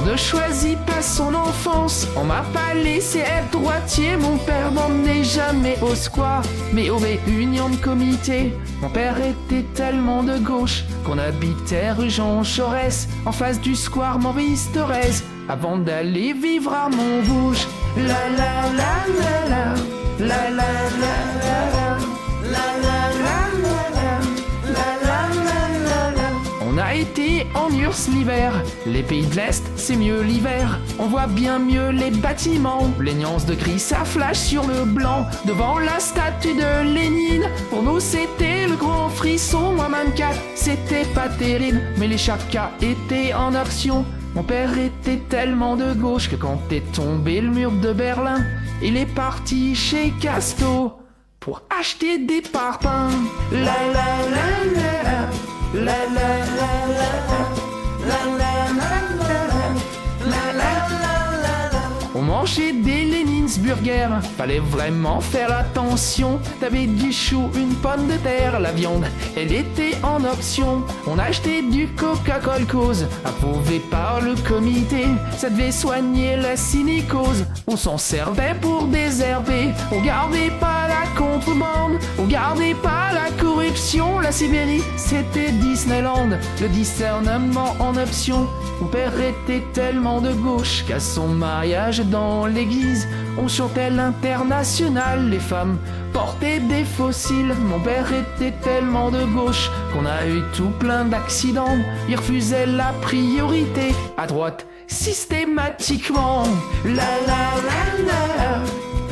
ne choisit pas son enfance. On m'a pas laissé être droitier, mon père m'emmenait jamais au square, mais aux réunions de comité. Mon père était tellement de gauche qu'on habitait rue Jean Jaurès, en face du square Maurice Thorez, avant d'aller vivre à Montrouge. La la la la la, la la la la, la la la la. On a été en URSS l'hiver, les pays de l'Est c'est mieux l'hiver. On voit bien mieux les bâtiments, les nuances de gris ça flash sur le blanc. Devant la statue de Lénine, pour nous c'était le grand frisson. Moi même 4, c'était pas terrible, mais les chakas étaient en option. Mon père était tellement de gauche que quand est tombé le mur de Berlin, il est parti chez Casto pour acheter des parpaings. La la la la, la la la la, la la la la. On mangeait des Leninsburger, fallait vraiment faire attention. T'avais du chou, une pomme de terre, la viande, elle était en option. On achetait du Coca-Cola cause, approuvé par le comité. Ça devait soigner la silicose. On s'en servait pour désherber. On gardait pas la contrebande, on gardait pas la corruption. La Sibérie, c'était Disneyland, le discernement en option. Mon père était tellement de gauche qu'à son mariage dans l'église, on chantait l'international. Les femmes portaient des fossiles. Mon père était tellement de gauche qu'on a eu tout plein d'accidents. Il refusait la priorité à droite systématiquement. La la la la,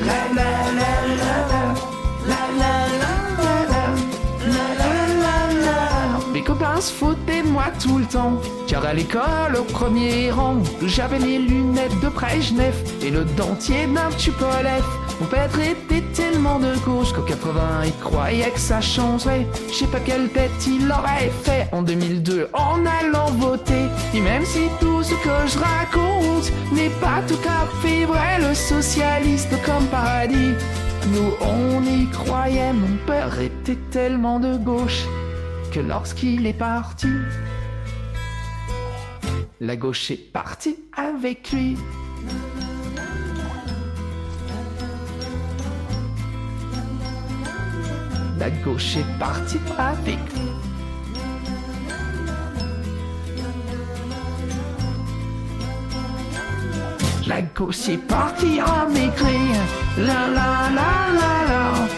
la la la la, la la la la. Mes copains se foutaient de moi tout le temps, car à l'école au premier rang, j'avais les lunettes de Brejnev et le dentier d'un Tupolev. Mon père était tellement de gauche qu'en 80 il croyait que ça changerait. Je sais pas quelle tête il aurait fait en 2002 en allant voter. Et même si tout ce que je raconte n'est pas tout à fait vrai, le socialiste comme paradis, nous on y croyait. Mon père était tellement de gauche que lorsqu'il est parti, la gauche est partie avec lui. La gauche est partie avec lui. La gauche est partie avec lui. La la la la la.